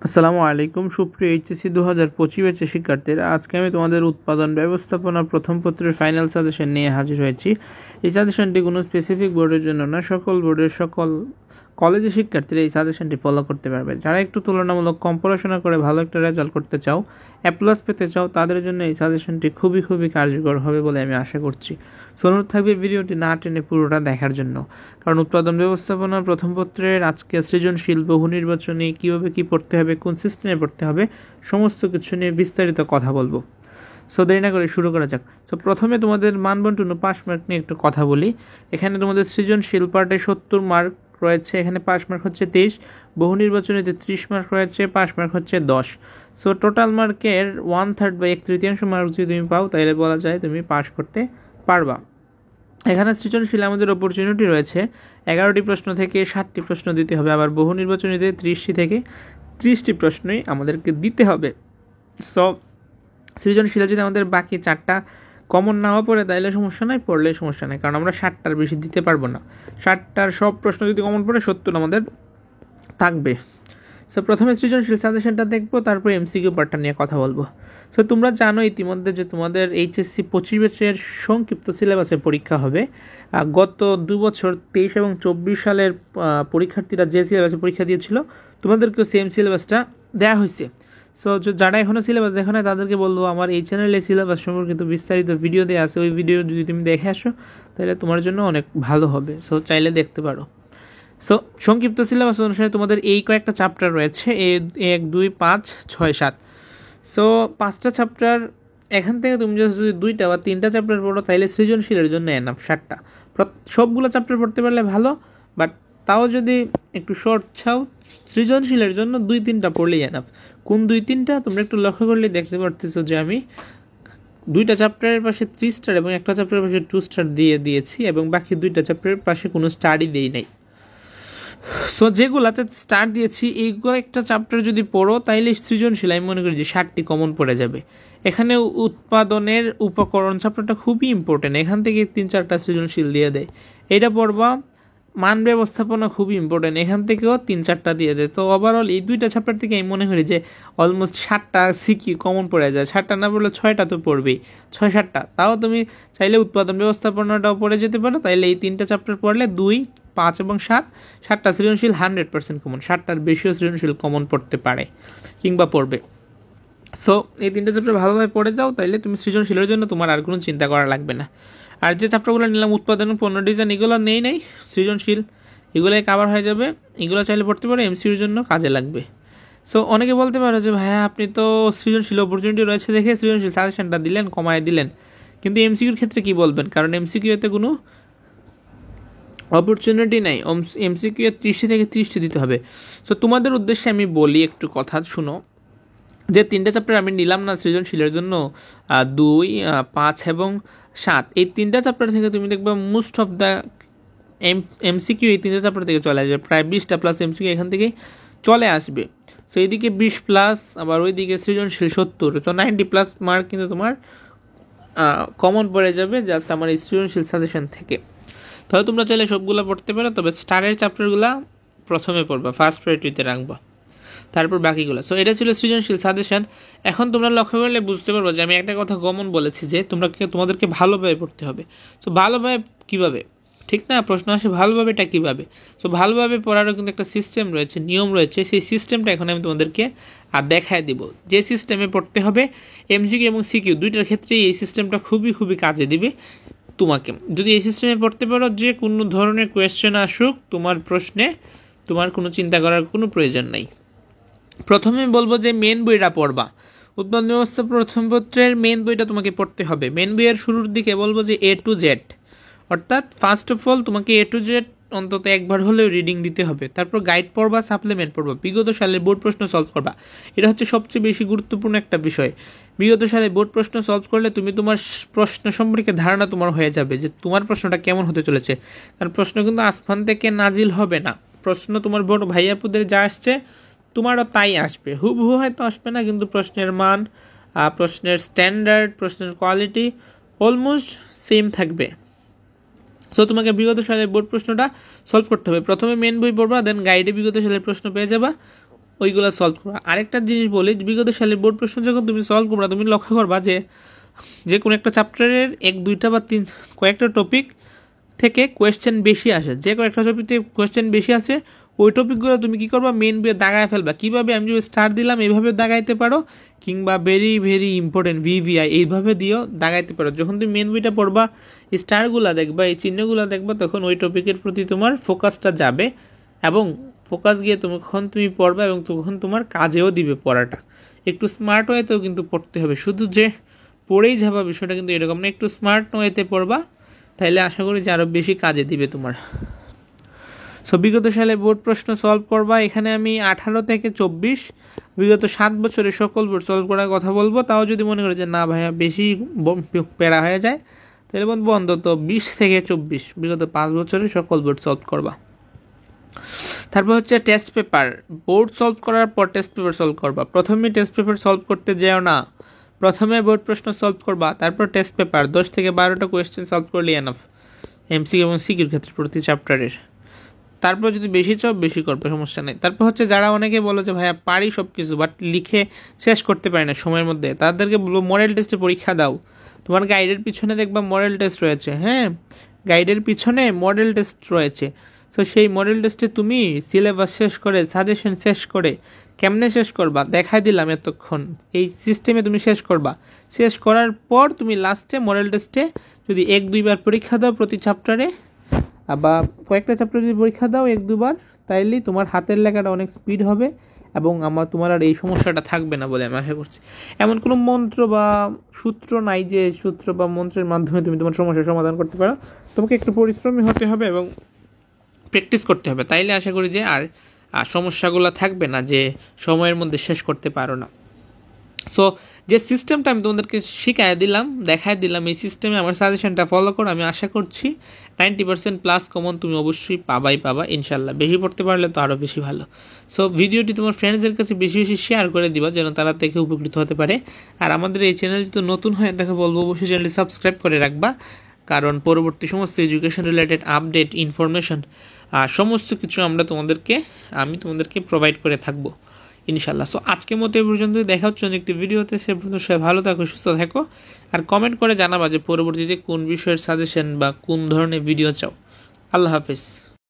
আসসালামু আলাইকুম সুপ্রিয় এইচএসসি 2025 ব্যাচের শিক্ষার্থীরা, আজকে আমি তোমাদের উৎপাদন ব্যবস্থাপনা প্রথম পত্রের ফাইনাল সাজেশন নিয়ে হাজির হয়েছি। এই সাজেশনটি কোনো স্পেসিফিক বোর্ডের জন্য না, সকল বোর্ডের সকল কলেজের শিক্ষার্থীরা এই সাজেশনটি ফলো করতে পারবে। যারা একটু তুলনামূলক কম পড়াশোনা করে ভালো একটা রেজাল্ট করতে চাও, A+ পেতে চাও, তাদের জন্য এই সাজেশনটি খুবই কার্যকর হবে বলে আমি আশা করছি। সো অনুরোধ থাকবে ভিডিওটি না টেনে পুরোটা দেখার জন্য, কারণ উৎপাদন ব্যবস্থাপনা প্রথম পত্রের আজকে সৃজনশীল, বহু নির্বাচনী, কীভাবে কী পড়তে হবে, কোন সিস্টেমে পড়তে হবে, সমস্ত কিছু নিয়ে বিস্তারিত কথা বলবো। সো দেরি না করে শুরু করা যাক। সো প্রথমে তোমাদের মানবন্টন পাস মার্ক নিয়ে একটু কথা বলি। এখানে তোমাদের সৃজনশীল পার্টে 70 মার্ক রয়েছে, এখানে পাস মার্ক হচ্ছে 23, বহু নির্বাচনীতে 30 মার্ক রয়েছে, পাস মার্ক হচ্ছে 10। সো টোটাল মার্কের 1/3 বা 1/3 মার্ক যদি তুমি পাও, তাহলে বলা যায় তুমি পাস করতে পারবা। এখানে সৃজনশীল আমাদের অপরচুনিটি রয়েছে 11টি প্রশ্ন থেকে 60টি প্রশ্ন দিতে হবে, আবার বহু নির্বাচনীতে 30টি থেকে 30টি প্রশ্নই আমাদেরকে দিতে হবে। সো সৃজনশীলে যদি আমাদের বাকি 4টা কমন নাও পড়ে তাইলে সমস্যা নাই, পড়লে সমস্যা নেই, কারণ আমরা 60টার বেশি দিতে পারবো না। 60টার সব প্রশ্ন যদি কমন পড়ে 70 আমাদের থাকবে। সো প্রথমে সৃজনশীল সাজেশনটা দেখবো, তারপর MCQ পার্টটা নিয়ে কথা বলবো। সো তোমরা জানো ইতিমধ্যে যে তোমাদের এইচএসসি 25 ব্যাচের সংক্ষিপ্ত সিলেবাসে পরীক্ষা হবে। গত 2 বছর 23 এবং 24 সালের পরীক্ষার্থীরা যে সিলেবাসে পরীক্ষা দিয়েছিল, তোমাদেরকেও সেম সিলেবাসটা দেওয়া হয়েছে। সো যারা এখনও সিলেবাস দেখো না, তাদেরকে বলবো আমার এই চ্যানেলে সিলেবাস সম্পর্কিত বিস্তারিত ভিডিও দেওয়া আছে, ওই ভিডিও যদি তুমি দেখে আসো তাহলে তোমার জন্য অনেক ভালো হবে। সো চাইলে দেখতে পারো। সো সংক্ষিপ্ত সিলেবাস অনুসারে তোমাদের এই কয়েকটা চ্যাপ্টার রয়েছে, 1, 2, 5, 6, 7। সো 5টা চ্যাপ্টার, এখান থেকে তুমি যদি 2টা বা 3টা চ্যাপ্টার পড়ো তাহলে সৃজনশীলের জন্য এনাফ। 7টা সবগুলো চ্যাপ্টার পড়তে পারলে ভালো, বাট তাও যদি একটু শর্ট চাও, সৃজনশীলের জন্য 2-3টা পড়লেই এনাফ। কোন 2-3টা তোমরা একটু লক্ষ্য করলে দেখতে পারতেছো যে আমি 2টা চ্যাপ্টারের পাশে 3 স্টার এবং একটা চ্যাপ্টারের পাশে 2 স্টার দিয়েছি, এবং বাকি 2টা চ্যাপ্টারের পাশে কোনো স্টাডি দেই নাই। সো যেগুলাতে স্টার দিয়েছি, এইগুলো একটা চ্যাপ্টার যদি পড়ো তাইলে সৃজনশীল আমি মনে করি যে 60টি কমন পড়ে যাবে। এখানে উৎপাদনের উপকরণ চ্যাপ্টারটা খুবই ইম্পর্টেন্ট, এখান থেকে 3-4টা সৃজনশীল দিয়ে দেয়। এটা পড়বা। মান ব্যবস্থাপনা খুবই ইম্পর্টেন্ট, এখান থেকেও 3-4টা দিয়ে দেয়। তো ওভারঅল এই 2টা চ্যাপ্টার থেকে আমি মনে করি যে অলমোস্ট 60টা সিকি কমন পড়ে যায়। 60টা না পড়লে 6টা তো পড়বেই, 6-7টা। তাও তুমি চাইলে উৎপাদন ব্যবস্থাপনাটাও পড়ে যেতে পারো। তাইলে এই 3টা চ্যাপ্টার পড়লে 2, 5 এবং 7টা সৃজনশীল 100% কমন, 7টার বেশিও সৃজনশীল কমন পড়তে পারে কিংবা পড়বে। সো এই 3টা চ্যাপ্টার ভালোভাবে পড়ে যাও, তাইলে তুমি সৃজনশীলের জন্য তোমার আর কোনো চিন্তা করা লাগবে না। আর যে চ্যাপ্টারগুলো নিলাম, উৎপাদন, পণ্য ডিজাইন, এগুলো নেই সৃজনশীল, এগুলোই কাভার হয়ে যাবে। এগুলো চাইলে পড়তে পারো, MCQর জন্য কাজে লাগবে। সো অনেকে বলতে পারো যে ভাইয়া আপনি তো সৃজনশীল অপরচুনিটি রয়েছে দেখে সৃজনশীল সাজেশনটা দিলেন, কমায় দিলেন, কিন্তু MCQর ক্ষেত্রে কি বলবেন? কারণ MCQতে কোনো অপরচুনিটি নাই, MCQ 30 থেকে 30টি দিতে হবে। সো তোমাদের উদ্দেশ্যে আমি বলি একটু কথা শুনো, যে 3টা চ্যাপ্টার আমি নিলাম না সৃজনশীলের জন্য, 2, 5 এবং 7, এই 3টা চ্যাপ্টার থেকে তুমি দেখবে মোস্ট অফ দ্য MCQ এই 3টা চ্যাপ্টার থেকে চলে আসবে, প্রায় 20টা প্লাস MCQ এখান থেকেই চলে আসবে। সো এইদিকে 20+, আবার ওইদিকে সৃজনশীল 70, তো 90+ মার্ক কিন্তু তোমার কমন পড়ে যাবে জাস্ট আমার এই সৃজনশীল সাজেশন থেকে। তাহলে তোমরা চাইলে সবগুলো পড়তে পারো, তবে স্টারের চ্যাপ্টারগুলো প্রথমে পড়বা, ফার্স্ট প্রায়োরিটিতে রাখবা, তারপর বাকিগুলো। সো এটা ছিল সৃজনশীল সাজেশন। এখন তোমরা লক্ষ্য করলে বুঝতে পারবো যে আমি একটা কথা কমন বলেছি যে তোমাদেরকে ভালোভাবে পড়তে হবে। সো ভালোভাবে কীভাবে, ঠিক না? প্রশ্ন আসে ভালোভাবেটা কীভাবে? সো ভালোভাবে পড়ারও কিন্তু একটা সিস্টেম রয়েছে, নিয়ম রয়েছে। সেই সিস্টেমটা এখন আমি তোমাদেরকে দেখায় দিব, যে সিস্টেমে পড়তে হবে। MCQ এবং CQ দুইটার ক্ষেত্রেই এই সিস্টেমটা খুবই কাজে দিবে তোমাকে। যদি এই সিস্টেমে পড়তে পারো, যে কোনো ধরনের কোয়েশ্চেন আসুক তোমার প্রশ্নে, তোমার কোনো চিন্তা করার কোনো প্রয়োজন নাই। প্রথমে বলবো যে মেন বইটা পড়বা। উৎপাদন ব্যবস্থা প্রথম পত্রের মেন বইটা তোমাকে পড়তে হবে। মেন বইয়ের শুরুর দিকে বলবো যে A to Z, অর্থাৎ ফার্স্ট অফ অল তোমাকে A to Z অন্তত একবার হলেও রিডিং দিতে হবে। তারপর গাইড পড়বা, সাপ্লিমেন্ট পড়বা, বিগত সালের বোর্ড প্রশ্ন সলভ করবা। এটা হচ্ছে সবচেয়ে বেশি গুরুত্বপূর্ণ একটা বিষয়। বিগত সালে বোর্ড প্রশ্ন সলভ করলে তুমি তোমার প্রশ্ন সম্পর্কে ধারণা তোমার হয়ে যাবে যে তোমার প্রশ্নটা কেমন হতে চলেছে। কারণ প্রশ্ন কিন্তু আসমান থেকে নাজিল হবে না, প্রশ্ন তোমার বড় ভাইয়াপুদের যা আসছে তোমারও তাই আসবে। হুবহু হয়তো আসবে না, কিন্তু প্রশ্নের মান, প্রশ্নের স্ট্যান্ডার্ড, প্রশ্নের কোয়ালিটি অলমোস্ট সেম থাকবে। সো তোমাকে বিগত সালের বোর্ড প্রশ্নটা সলভ করতে হবে। প্রথমে মেন বই পড়বা, দেন গাইডে বিগত সালের প্রশ্ন পেয়ে যাবা, ওইগুলো সলভ করবা। আরেকটা জিনিস বলি, বিগত সালের বোর্ড প্রশ্ন যখন তুমি সলভ করবা তুমি লক্ষ্য করবা যে কোনো একটা চ্যাপ্টারের 1-2টা বা কয়েকটা টপিক থেকে কোয়েশ্চেন বেশি আসে, যে কয়েকটা টপিক থেকে কোয়েশ্চেন বেশি আসে ওই টপিকগুলো তুমি কী করবা, মেন বইয়ে দাগায় ফেলবা। কীভাবে, আমি যদি স্টার দিলাম এইভাবে দাগাইতে পারো, কিংবা ভেরি ভেরি ইম্পর্টেন্ট VVI এইভাবে দিও দাগাইতে পারো। যখন তুমি মেন বইটা পড়বা, স্টারগুলো দেখবা, এই চিহ্নগুলো দেখবা, তখন ওই টপিকের প্রতি তোমার ফোকাসটা যাবে এবং ফোকাস গিয়ে তুমি পড়বা এবং তখন তোমার কাজেও দিবে পড়াটা। একটু স্মার্ট ওয়েতেও কিন্তু পড়তে হবে, শুধু যে পড়েই যাবা বিষয়টা কিন্তু এরকম না, একটু স্মার্ট ওয়েতে পড়বা, তাইলে আশা করি যে আরও বেশি কাজে দিবে তোমার। সো বিগত সালে বোর্ড প্রশ্ন সলভ করবা, এখানে আমি 18 থেকে 24 বিগত 7 বছরের সকল বোর্ড সলভ করার কথা বলবো। তাও যদি মনে করে যে না ভাইয়া বেশি প্যারা হয়ে যায়, তাহলে বলবো অন্তত 20 থেকে 24 বিগত 5 বছরের সকল বোর্ড সলভ করবা। তারপর হচ্ছে টেস্ট পেপার, বোর্ড সলভ করার পর টেস্ট পেপার সলভ করবা। প্রথমে টেস্ট পেপার সলভ করতে যেও না, প্রথমে বোর্ড প্রশ্ন সলভ করবা, তারপর টেস্ট পেপার 10 থেকে 12টা কোয়েশ্চেন সলভ করলে এনাফ, এমসিকিউ এবং সিকিউর ক্ষেত্রে প্রতি চ্যাপ্টারের। তারপর যদি বেশি চাও বেশি করবে, সমস্যা নেই। তারপর হচ্ছে যারা অনেকে বলো যে ভাইয়া পারি সব কিছু বাট লিখে শেষ করতে পারি না সময়ের মধ্যে, তাদেরকে বলবো মডেল টেস্টে পরীক্ষা দাও। তোমার গাইডের পিছনে দেখবা মডেল টেস্ট রয়েছে, হ্যাঁ গাইডের পিছনে মডেল টেস্ট রয়েছে। সো সেই মডেল টেস্টে তুমি সিলেবাস শেষ করে, সাজেশন শেষ করে, কেমনে শেষ করবা দেখাই দিলাম এতক্ষণ, এই সিস্টেমে তুমি শেষ করবা। শেষ করার পর তুমি লাস্টে মডেল টেস্টে যদি 1-2 বার পরীক্ষা দাও প্রতি চ্যাপ্টারে, বা কয়েকটা চ্যাপ্টার যদি পরীক্ষা দাও 1-2 বার, তাইলেই তোমার হাতের লেখাটা অনেক স্পিড হবে এবং তোমার আর এই সমস্যাটা থাকবে না বলে আমি আশা করছি। এমন কোনো মন্ত্র বা সূত্র নাই যে সূত্র বা মন্ত্রের মাধ্যমে তুমি তোমার সমস্যার সমাধান করতে পারো। তোমাকে একটু পরিশ্রমী হতে হবে এবং প্র্যাকটিস করতে হবে, তাইলে আশা করি যে আর সমস্যাগুলো থাকবে না যে সময়ের মধ্যে শেষ করতে পারো না। সো যে সিস্টেমটা আমি তোমাদেরকে শিখাই দিলাম, দেখাই দিলাম, এই সিস্টেমে আমার সাজেশনটা ফলো করো। আমি আশা করছি 90% প্লাস কমন তুমি অবশ্যই পাবা ইনশাল্লাহ। বেশি পড়তে পারলে তো আরও বেশি ভালো। সো ভিডিওটি তোমার ফ্রেন্ডসদের কাছে বেশি বেশি শেয়ার করে দিবা যেন তারা থেকে উপকৃত হতে পারে। আর আমাদের এই চ্যানেল যদি নতুন হয় দেখে বলবো অবশ্যই চ্যানেলটি সাবস্ক্রাইব করে রাখবা, কারণ পরবর্তী সমস্ত এডুকেশন রিলেটেড আপডেট ইনফরমেশন সমস্ত কিছু আমি তোমাদেরকে প্রোভাইড করে থাকবো ইনশাল্লাহ। সো আজকের মতো এই পর্যন্ত, দেখা হচ্ছে অন্য একটি ভিডিওতে। সে পর্যন্ত সবাই ভালো থাকো, সুস্থ থাকো, আর কমেন্ট করে জানাবা যে পরবর্তীতে কোন বিষয়ের সাজেশন বা কোন ধরনের ভিডিও চাও। আল্লাহ হাফেজ।